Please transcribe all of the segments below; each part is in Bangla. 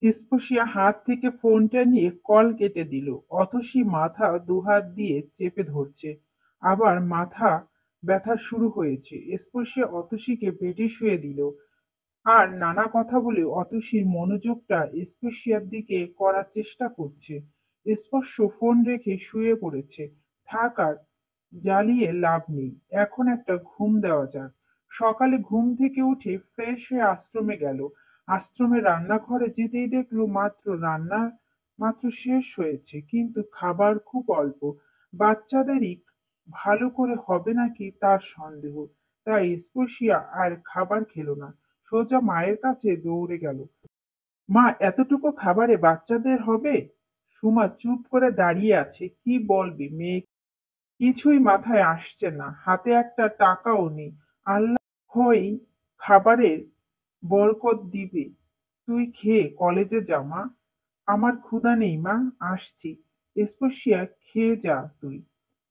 স্পর্শিয়া হাত থেকে ফোনটা নিয়ে কল কেটে দিল। অতসী মাথা দুহাত দিয়ে চেপে ধরছে। আবার মাথা ব্যথা শুরু হয়েছে। স্পর্শিয়া অতসীকে বেডে শুয়ে দিল। আর নানা কথা বলে অতসীর মনোযোগটা স্পর্শিয়ার দিকে করার চেষ্টা করছে। স্পর্শ ফোন রেখে শুয়ে পড়েছে। থাক আর জ্বালিয়ে লাভ নেই। এখন একটা ঘুম দেওয়া যাক। সকালে ঘুম থেকে উঠে ফ্রেশ হয়ে আশ্রমে গেল। আশ্রমে রান্নাঘরে যেতেই দেখলো রান্না মাত্র শেষ হয়েছে, কিন্তু খাবার খুব অল্প। বাচ্চাদেরই ভালো করে হবে নাকি তার সন্দেহ। তাই স্পর্শিয়া আর খাবার খেলো না, সোজা মায়ের কাছে দৌড়ে গেল। মা, এতটুকু খাবারে বাচ্চাদের হবে? সুমা চুপ করে দাঁড়িয়ে আছে। কি বলবি মেয়ে? কিছুই মাথায় আসছে না, হাতে একটা টাকাও নেই। আল্লাহ হয় খাবারের বরকত দিবে। তুই খেয়ে কলেজে যা মা। আমার ক্ষুধা নেই মা, আসছি। স্পর্শিয়া, খেয়ে যা তুই।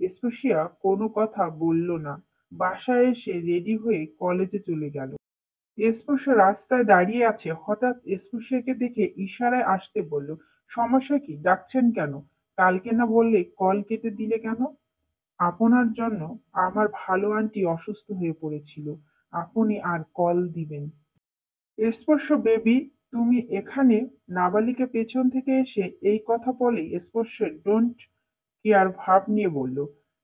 স্পর্শিয়া কোনো কথা বলল না। বাসায় এসে রেডি হয়ে কলেজে চলে গেল। স্পর্শ রাস্তায় দাঁড়িয়ে আছে, হঠাৎ স্পর্শকে দেখে ইশারায় আসতে বলল। সমস্যা কি, ডাকছেন কেন? কালকে না বললে কল কেটে দিলে কেন? আপনার জন্য। আমার ভালো আন্টি অসুস্থ হয়ে পড়েছিল, আপনি আর কল দিবেন? স্পর্শ বেবি, তুমি এখানে? নাবালিকা পেছন থেকে এসে এই কথা বলে স্পর্শের ডোন্ট কেয়ার ভাব নিয়ে বলল,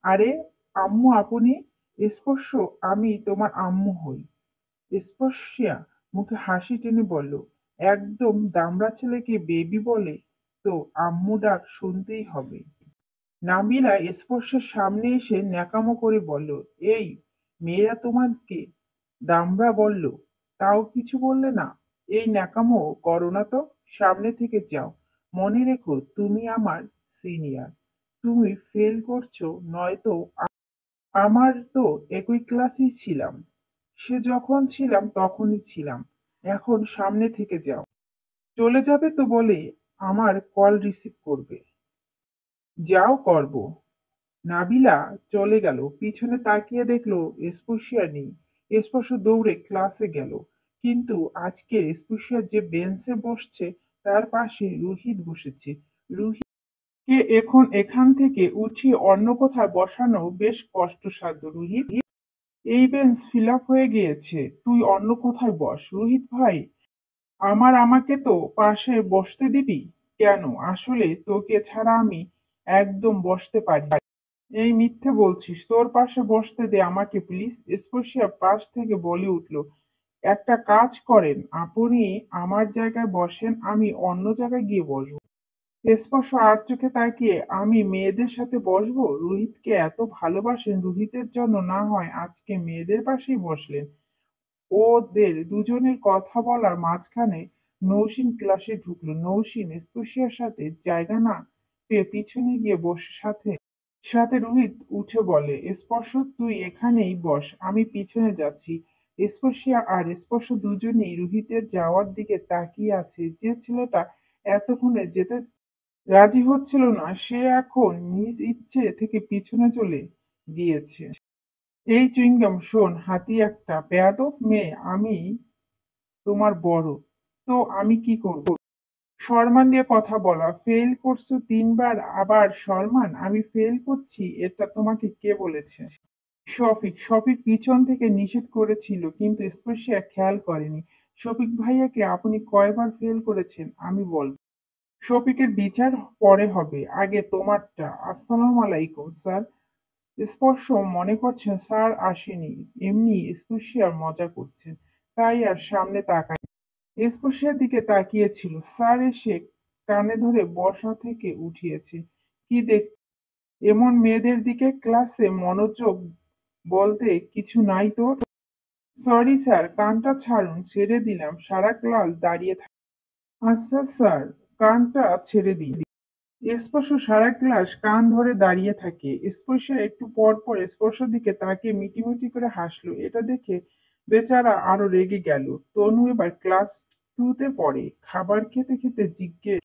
আরে আম্মু আপনি? স্পর্শ, আমি তোমার আম্মু হই। স্পর্শিয়া মুখে হাসি টেনে বলল, একদম দামড়া ছেলেকে বেবি বলে তো আম্মু ডাক শুনতেই হবে। নাবিলা স্পর্শের সামনে এসে ন্যাকামো করে বলল, এই মেয়েরা তোমাকে দামড়া বলল, তাও কিছু বললে না? এই ন্যাকামো করো না তো, সামনে থেকে যাও। মনে রেখো তুমি আমার সিনিয়র। তুমি ফেল করছো নয়তো আমার তো একই ক্লাসেই ছিলাম। সে যখন ছিলাম তখনই ছিলাম। এখন সামনে থেকে যাও। চলে যাবে তো বলে আমার কল রিসিভ করবে। যাও করব। নাবিলা চলে গেল। পিছনে তাকিয়ে দেখলো স্পর্শিয়া নেই। স্পর্শ দৌড়ে ক্লাসে গেল। কিন্তু আজকে স্পর্শিয়া যে বেঞ্চে বসছে তার পাশে রুহিত বসেছে। রুহিতকে এখন এখান থেকে উঠিয়ে অন্য কোথাও বসানো বেশ কষ্টসাধ্য। রুহিত, এই বেঞ্চ ফিল আপ হয়ে গিয়েছে, তুই অন্য কোথায় বস। রোহিত ভাই, আমাকে তো পাশে বসতে দিবি? কেন, আসলে তোকে ছাড়া আমি একদম বসতে পারি না। এই মিথ্যে বলছিস, তোর পাশে বসতে দে আমাকে প্লিজ। স্পর্শিয়া পাশ থেকে বলে উঠল, একটা কাজ করেন, আপনি আমার জায়গায় বসেন, আমি অন্য জায়গায় গিয়ে বসবো। স্পর্শ আর চোখে তাকিয়ে, আমি মেয়েদের সাথে বসবো? রোহিতকে এত ভালোবাসেন, রোহিতের জন্য না হয় আজকে মেয়েদের পাশেই বসলেন। ওদের দুজনের কথা বলার মাঝখানে নৌশিন ক্লাসে ঢুকলো। নৌশিন স্পর্শিয়ার সাথে জায়গা না পেয়ে পিছনে গিয়ে বসে সাথে সাথে রোহিত উঠে বলে, স্পর্শ তুই এখানেই বস, আমি পিছনে যাচ্ছি। স্পর্শিয়া আর স্পর্শ দুজনেই রোহিতের যাওয়ার দিকে তাকিয়ে আছে। যে ছেলেটা এতক্ষণে যেতে রাজি হচ্ছিল না, সে এখন নিজ ইচ্ছে থেকে পিছনে চলে গিয়েছে। এই চুইংগাম শোন, হাতি একটা বেয়াদব মেয়ে আমি তোমার বড়, তো আমি কি করব? সম্মান দিয়ে কথা বলা। ফেল করছো 3 বার, আবার সম্মান? আমি ফেল করছি এটা তোমাকে কে বলেছে? শফিক পিছন থেকে নিষেধ করেছিল, কিন্তু স্পর্শিয়া খেয়াল করেনি। শফিক ভাইয়াকে আপনি কয়বার ফেল করেছেন আমি বলবো। শফিকের বিচার পরে হবে, আগে তোমারটা। আসসালামু আলাইকুম স্যার। স্পর্শ মনে করছেন স্যার আসেনি, এমনি স্পর্শিয়ার মজা করছেন, তাই আর সামনে তাকায়। স্পর্শিয়ার দিকে তাকিয়েছিল। স্যার এসে কানে ধরে বসা থেকে উঠিয়েছে। কি দেখ এমন মেয়েদের দিকে, ক্লাসে মনোযোগ বলতে কিছু নাই তোর? সরি স্যার, কানটা ছাড়ুন। ছেড়ে দিলাম, সারা ক্লাস দাঁড়িয়ে থাকে। আচ্ছা স্যার, কানটা ছেড়ে দিন। স্পর্শ সারা ক্লাস কান ধরে দাঁড়িয়ে থাকে। স্পর্শ একটু পর পর স্পর্শের দিকে তাকিয়ে মিটিমিটি করে হাসলো। এটা দেখে বেচারা আরো রেগে গেল। তনু এবার ক্লাস 2-তে পড়ে। খাবার খেতে খেতে জিজ্ঞেস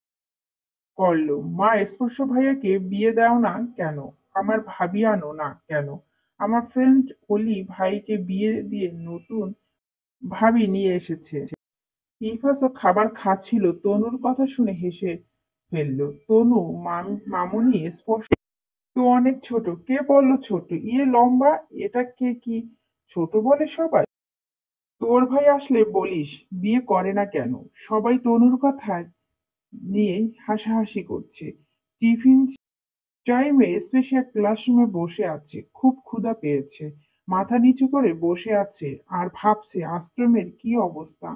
করলো, মা স্পর্শ ভাইয়াকে বিয়ে দাও না কেন? আমার ভাবি আনো না কেন? আমার ফ্রেন্ড অলি ভাইকে বিয়ে দিয়ে নতুন ভাবি নিয়ে এসেছে। ইফাসও খাবার খাচ্ছিল, তনুর কথা শুনে হেসে ফেলল। তনু, মামুনি স্পষ্ট তো অনেক ছোট। কে বলল ছোট? ইয়ে লম্বা। এটাকে কি ছোট বলে সবাই? তোর ভাই আসলে বলিস বিয়ে করে না কেন? সবাই তনুর কথা নিয়ে হাসাহাসি করছে। টিফিন টাইমে স্পেশাল ক্লাসরুমে বসে আছে, খুব ক্ষুধা পেয়েছে। মাথা নিচু করে বসে আছে আর ভাবছে আশ্রমের কি অবস্থা।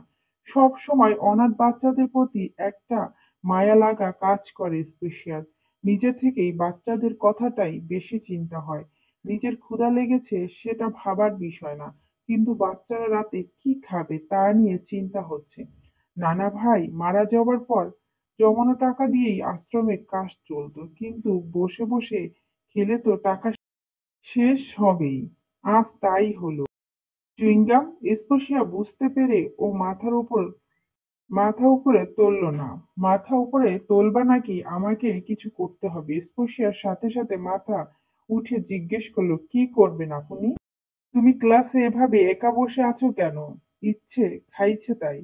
সব সময় অনাথ বাচ্চাদের প্রতি একটা মায়া লাগা কাজ করে স্পেশাল। নিজে থেকেই বাচ্চাদের কথাটাই বেশি চিন্তা হয়। নিজের ক্ষুধা লেগেছে সেটা ভাবার বিষয় না, কিন্তু বাচ্চারা রাতে কি খাবে তা নিয়ে চিন্তা হচ্ছে। নানা ভাই মারা যাওয়ার পর জমানো টাকা দিয়েই আশ্রমের কাজ চলতো, কিন্তু বসে বসে খেলে তো টাকা শেষ হবেই। আজ তাই হলো। চুইংগাম স্পর্শিয়া বুঝতে পেরে ও মাথা উপরে তুলল না। মাথা উপরে তোলবা নাকি আমাকে কিছু করতে হবে? স্পর্শিয়ার সাথে সাথে মাথা উঠে জিজ্ঞেস করলো, কি করবেন আপনি? তুমি ক্লাসে এভাবে একা বসে আছো কেন? ইচ্ছে খাইছে তাই।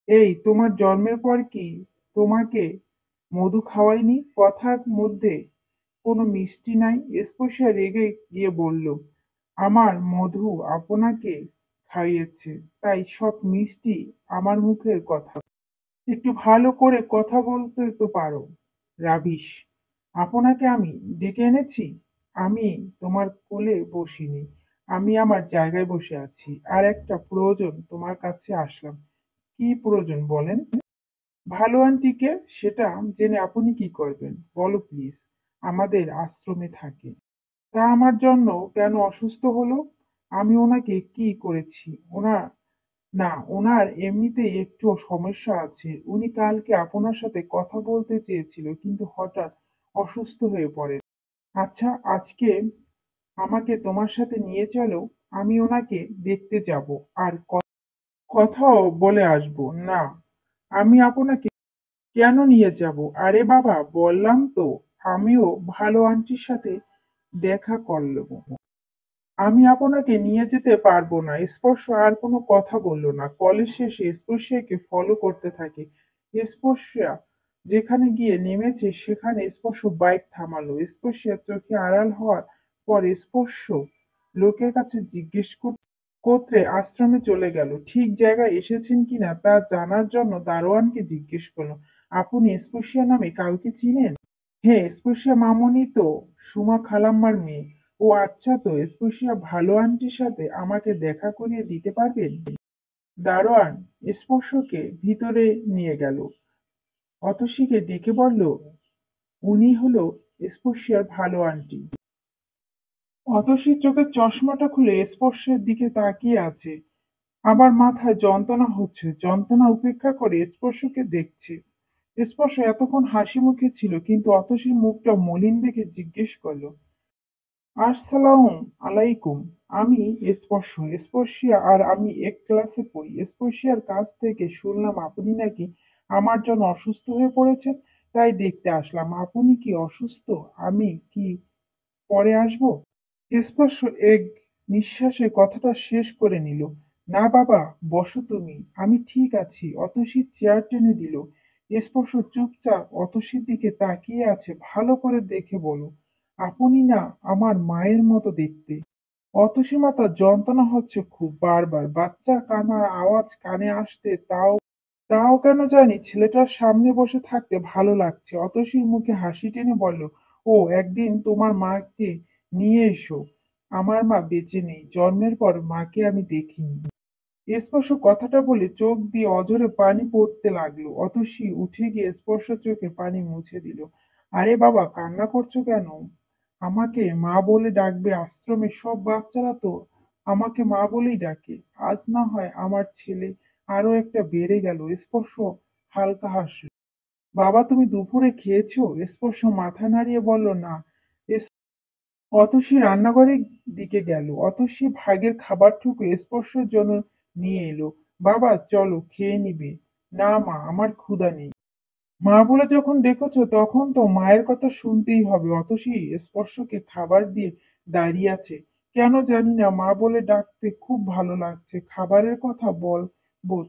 এই তোমার জন্মের পর কি তোমাকে মধু খাওয়ায়নি? কথার মধ্যে কোনো মিষ্টি নাই। স্পর্শা রেগে গিয়ে বলল, আমার মধু আপনাকে খাইয়েছে, তাই সব মিষ্টি আমার মুখের কথা। একটু ভালো করে কথা বলতে তো পারো। রাবিশ! আপনাকে আমি ডেকে এনেছি? আমি তোমার কোলে বসিনি, আমি আমার জায়গায় বসে আছি। আর একটা প্রয়োজন তোমার কাছে আসলাম। কি প্রয়োজন বলেন? ভালো আন্টিকে, সেটা জেনে আপনি কি করবেন বলো প্লিজ। আমাদের আশ্রমে থাকে। তা আমার জন্য কেন অসুস্থ হলো? আমি ওনাকে কি করেছি? ওনার না, ওনার এমনিতেই একটু সমস্যা আছে। উনি কালকে আপনার সাথে কথা বলতে চেয়েছিল, কিন্তু হঠাৎ অসুস্থ হয়ে পড়ে। আচ্ছা, আজকে আমাকে তোমার সাথে নিয়ে চলো। আমি ওনাকে দেখতে যাব আর কথাও বলে আসবো। না, আমি আপনাকে কেন নিয়ে যাব? আরে বাবা, বললাম তো আমিও ভালো আন্টির সাথে দেখা করব। আমি আপনাকে নিয়ে যেতে পারবো না। স্পর্শ আর কোনো কথা বলল না। কলেজ শেষে স্পর্শিয়াকে ফলো করতে থাকে। স্পর্শিয়া যেখানে গিয়ে নেমেছে সেখানে স্পর্শ বাইক থামালো। স্পর্শিয়া চোখে আড়াল হওয়ার পর স্পর্শ লোকের কাছে জিজ্ঞেস করতে আশ্রমে চলে গেল। ঠিক জায়গায় এসেছেন কিনা তা জানার জন্য দারোয়ানকে জিজ্ঞেস করলো, আপনি স্পর্শিয়া নামে কাউকে চিনেন? হ্যাঁ, স্পর্শিয়া মামুনি তো সুমা খালাম্মার মেয়ে। ও আচ্ছা, তো স্পর্শিয়া ভালো আন্টির সাথে আমাকে দেখা করিয়ে দিতে পারবেন? দারোয়ান স্পর্শকে ভিতরে নিয়ে গেল। অতসীকে ডেকে বলল, উনি হলো স্পর্শিয়ার ভালো আন্টি। অতসীর চোখের চশমাটা খুলে স্পর্শের দিকে তাকিয়ে আছে। আবার মাথায় যন্ত্রণা হচ্ছে। যন্ত্রণা উপেক্ষা করে স্পর্শকে দেখছে। স্পর্শ এতক্ষণ হাসি মুখে ছিল, কিন্তু অতসীর মুখটা মলিন দেখে জিজ্ঞেস করলো, আসসালামু আলাইকুম। আমি স্পর্শ। স্পর্শিয়া আর আমি এক ক্লাসে পড়ি। স্পর্শিয়ার কাছ থেকে শুনলাম আপনি নাকি আমার জন্য অসুস্থ হয়ে পড়েছেন, তাই দেখতে আসলাম। আপনি কি অসুস্থ? আমি কি পরে আসবো? স্পর্শ এক নিঃশ্বাসে কথাটা শেষ করে নিল। না বাবা, বসো তুমি, আমি ঠিক আছি। অতসী চেয়ার টেনে দিল। স্পর্শ চুপচাপ অতসীর দিকে তাকিয়ে আছে। ভালো করে দেখে বলো, আপনি না আমার মায়ের মতো দেখতে। অতসী মাতার যন্ত্রণা হচ্ছে খুব, বারবার বাচ্চার কান্নার আওয়াজ কানে আসতে, তাও তাও কেন জানি ছেলেটার সামনে বসে থাকতে ভালো লাগছে। অতসীর মুখে হাসি টেনে বলল, ও একদিন তোমার মাকে নিয়ে এসো। আমার মা বেঁচে নেই, জন্মের পর মাকে আমি দেখিনি। স্পর্শ কথাটা বলে চোখ দিয়ে অঝরে পানি পড়তে লাগলো। অতসী উঠে গিয়ে স্পর্শ চোখে পানি মুছে দিল। আরে বাবা, কান্না করছো কেন? আমাকে মা বলে ডাকবে। আশ্রমের সব বাচ্চারা তো আমাকে মা বলেই ডাকে। আজ না হয় আমার ছেলে আরো একটা বেড়ে গেল। স্পর্শ হালকা হাসল। বাবা, তুমি দুপুরে খেয়েছো? স্পর্শ মাথা নাড়িয়ে বলল, না। অতসী রান্নাঘরের দিকে গেল। অতসী ভাগের খাবারটুকু স্পর্শের জন্য নিয়ে এলো। বাবা, চলো খেয়ে নিবে। না মা, আমার ক্ষুধা নেই। মা বলে যখন ডেকেছো তখন তো মায়ের কথা শুনতেই হবে। অতসী স্পর্শকে খাবার দিয়ে দাঁড়িয়ে আছে। কেন জানি না, মা বলে ডাকতে খুব ভালো লাগছে। খাবারের কথা বল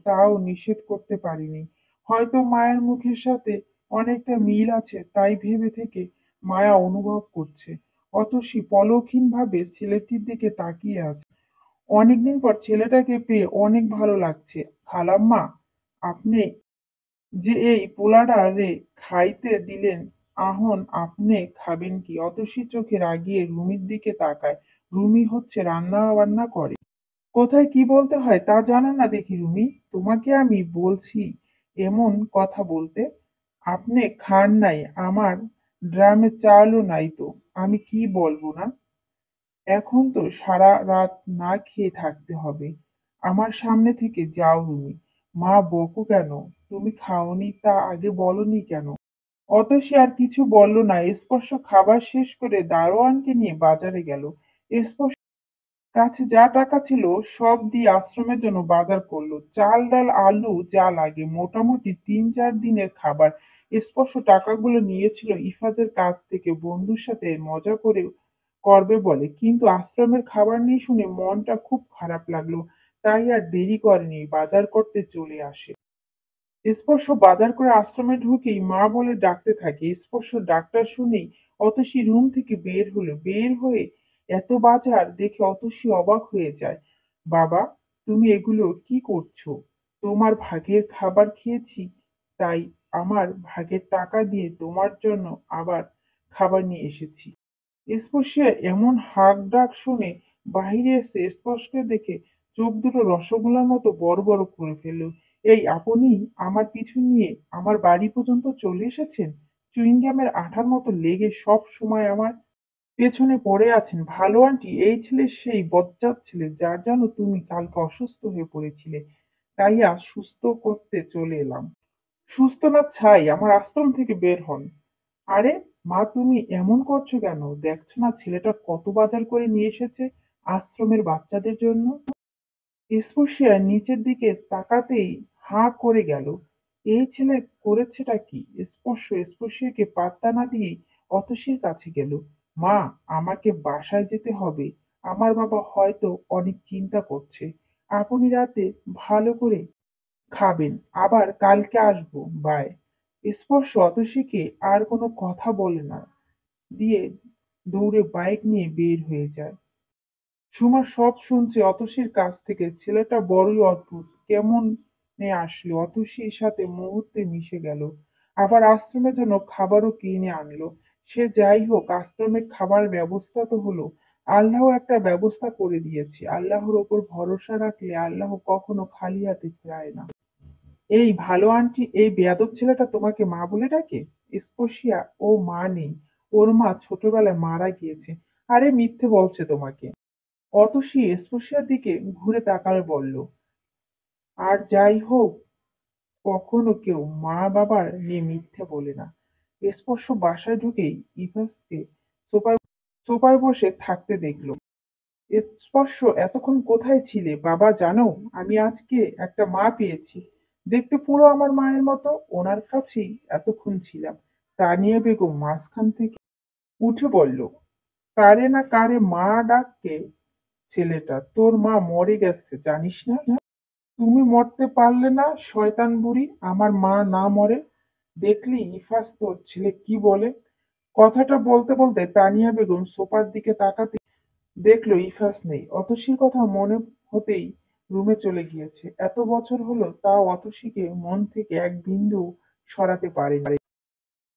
তাও নিষেধ করতে পারিনি। হয়তো মায়ের মুখের সাথে অনেকটা মিল আছে, তাই ভেবে থেকে মায়া অনুভব করছে। অতসী পলকহীন ভাবে ছেলেটির দিকে তাকিয়ে আছে। অনেকদিন পর ছেলেটাকে পেয়ে অনেক ভালো লাগছে। খালাম্মা, আপনি যে এই পোলাটা রে খাইতে দিলেন, আহন আপনে খাবেন কি? অতসী চোখে রাগিয়ে রুমির দিকে তাকায়। রুমি হচ্ছে রান্না বান্না করে, কোথায় কি বলতে হয় তা জানো না দেখি রুমি? তোমাকে আমি বলছি এমন কথা বলতে? আপনি খান নাই, আমার ড্রামে চালও নাই তো আমি কি বলবো না? এখন তো সারা রাত না খেয়ে থাকতে হবে। আমার সামনে থেকে যাও রুমি। মা বকো কেন? তুমি খাওনি তা আগে বলনি কেন? অতসী আর কিছু বলল না। স্পর্শ খাবার শেষ করে দারোয়ানকে নিয়ে বাজারে গেল। স্পর্শ কাছে যা টাকা ছিল সব দিয়ে আশ্রমের জন্য বাজার করলো। চাল ডাল আলু যা লাগে মোটামুটি ৩-৪ দিনের খাবার। স্পর্শ টাকাগুলো নিয়েছিল ইফাজের কাছ থেকে বন্ধুর সাথে মজা করে করবে বলে, কিন্তু আশ্রমের খাবার নেই শুনে মনটা খুব খারাপ লাগলো। তাই আর দেরি করেনি, বাজার করতে চলে আসে। স্পর্শ বাজার করে আশ্রমে ঢুকেই মা বলে ডাকতে থাকে। স্পর্শ ডাকটা শুনেই অতসী রুম থেকে বের হলো। বের হয়ে এত বাজার দেখে অতসী অবাক হয়ে যায়। বাবা, তুমি এগুলো কি করছো? তোমার ভাগের খাবার খেয়েছি, তাই আমার ভাগের টাকা দিয়ে তোমার জন্য আবার খাবার নিয়ে এসেছি। স্পর্শিয়া এমন হাঁক ডাক শুনে বাহিরে এসে স্পর্শকে দেখে চোখ দুটো রসগোল্লার মতো বড় বড় করে ফেলল। এই আপনি আমার পিছু নিয়ে আমার বাড়ি পর্যন্ত চলে এসেছেন? চুইংগামের আঠার মতো লেগে সব সময় আমার পেছনে পড়ে আছেন। ভালো আন্টি, এই ছেলে সেই বজ্জাত ছেলে যার জন্য তুমি কালকে অসুস্থ হয়ে পড়েছিলে, তাই আজ সুস্থ করতে চলে এলাম। সুস্থ না ছাই, আমার আশ্রম থেকে বের হন। আরে মা, তুমি এমন করছো কেন? দেখছো না ছেলেটা কত বাজার করে নিয়ে এসেছে আশ্রমের বাচ্চাদের জন্য? স্পর্শিয়া নিচের দিকে তাকাতেই হাঁ করে গেল। এই ছেলে করেছেটা কি? স্পর্শিয়াকে পাত্তা না দিয়ে অতসীর কাছে গেল। মা, আমাকে বাসায় যেতে হবে। আমার বাবা হয়তো অনেক চিন্তা করছে। আপনি রাতে ভালো করে খাবেন, আবার কালকে আসবো। বাই। স্পর্শ অতসীকে আর কোনো কথা বলে না দিয়ে দৌড়ে বাইক নিয়ে বের হয়ে যায়। সুমা সব শুনছে অতসীর কাছ থেকে। ছেলেটা বড়ই অদ্ভুত, কেমন আসলো অতসীর সাথে মুহূর্তে মিশে গেল। আবার আশ্রমের জন্য খাবারও কিনে আনলো। সে যাই হোক, আশ্রমের খাবার ব্যবস্থা তো হলো। আল্লাহ একটা ব্যবস্থা করে দিয়েছে। আল্লাহর ওপর ভরসা রাখলে আল্লাহ কখনো খালি হাতে ফেরায় না। এই ভালো আন্টি, এই বেয়াদব ছেলেটা তোমাকে মা বলে ডাকে? স্পর্শিয়া, ও মা নেই, ওর মা ছোটবেলায় মারা গিয়েছে। আরে মিথ্যে বলছে তোমাকে। অতসী স্পর্শিয়ার দিকে ঘুরে তাকালে বলল, আর যাই হোক, কখনো কেউ মা বাবার নিয়ে মিথ্যে বলে না। স্পর্শ বাসায় ঢুকেই ইভাসকে সোফায় সোফায় বসে থাকতে দেখলো। স্পর্শ, এতক্ষণ কোথায় ছিলে বাবা? জানো, আমি আজকে একটা মা পেয়েছি, দেখতে পুরো আমার মায়ের মতো। ওনার কাছেই এতক্ষণ ছিলাম। তানিয়া বেগম মাঝখান থেকে উঠে বলল, কারে না কারে মা ডাককে ছেলেটা। তোর মা মরে গেছে জানিস না? তুমি মরতে পারলে না শয়তান বুড়ি, আমার মা না মরে? দেখলি ইফাস তোর ছেলে কি বলে? কথাটা বলতে বলতে তানিয়া বেগম সোফার দিকে তাকাতে দেখলো ইফাস নেই। অতসীর কথা মনে হতেই রুমে চলে গিয়েছে। এত বছর হলো তাও অতসীকে মন থেকে এক বিন্দু সরাতে পারেনি।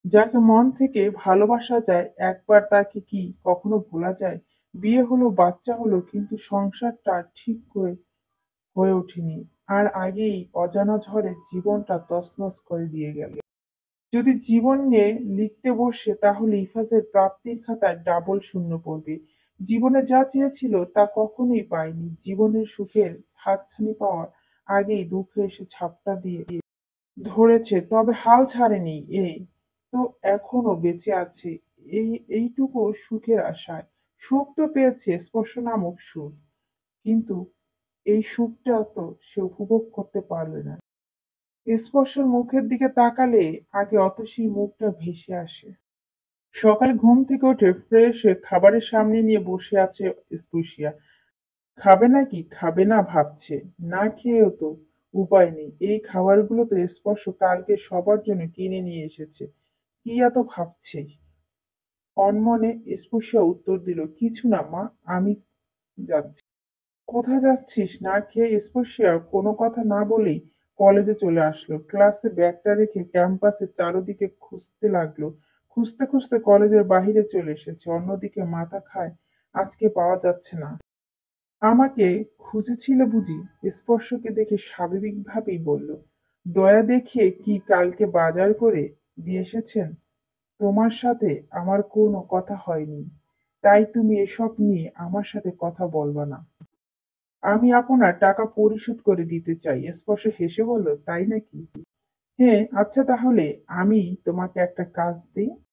যাকে মন থেকে ভালোবাসা যায় একবার, তাকে কি কখনো ভোলা যায়? বিয়ে হলো, বাচ্চা হলো, কিন্তু সংসারটা ঠিক হয়ে ওঠেনি। আর আগেই অজানা ঝড়ে জীবনটা তছনছ করে দিয়ে গেল। যদি জীবন নিয়ে লিখতে বসে তাহলে ইফাজের প্রাপ্তির খাতায় ডাবল শূন্য পড়বে। জীবনে যা চেয়েছিল তা কখনোই পায়নি। জীবনের সুখের হাতছানি পাওয়ার আগেই দুঃখ এসে ঝাপটা দিয়ে ধরেছে, তবে হাল ছাড়েনি। এই তো এখনো বেঁচে আছে এই এইটুকু সুখের আশায়। সুখ তো পেয়েছে, স্পর্শ নামক সুখ, কিন্তু এই সুখটা তো সে উপভোগ করতে পারবে না। স্পর্শের মুখের দিকে তাকালে আগে অতসীর মুখটা ভেসে আসে। সকালে ঘুম থেকে উঠে ফ্রেশ হয়ে খাবারের সামনে নিয়ে বসে আছে স্পর্শিয়া। খাবে নাকি খাবে না ভাবছে, না খেয়েও তো উপায় নেই। এই খাবারগুলো তো স্পর্শ কালকে সবার জন্য কিনে নিয়ে এসেছে। কি এত ভাবছে? অনমনে স্পর্শিয়া উত্তর দিল, কিছু না মা, আমি যাচ্ছি। কোথায় যাচ্ছিস? না খেয়ে স্পর্শিয়া কোনো কথা না বলেই কলেজে চলে আসলো। ক্লাসে ব্যাগটা রেখে ক্যাম্পাসের চারদিকে খুঁজতে লাগলো। খুঁজতে খুঁজতে কলেজের বাহিরে চলে এসেছে। অন্যদিকে মাথা খায়, আজকে পাওয়া যাচ্ছে না। আমাকে খুঁজেছিলে বুঝি? স্পর্শকে দেখে স্বাভাবিকভাবেই বলল, দয়া দেখিয়ে কি কালকে বাজার করে দিয়ে এসেছেন? তোমার সাথে আমার কোনো কথা হয়নি, তাই তুমি এসব নিয়ে আমার সাথে কথা বলবা না। আমি আপনার টাকা পরিশোধ করে দিতে চাই। স্পর্শ হেসে বলল, তাই নাকি? হ্যাঁ, আচ্ছা তাহলে আমি তোমাকে একটা কাজ দিই।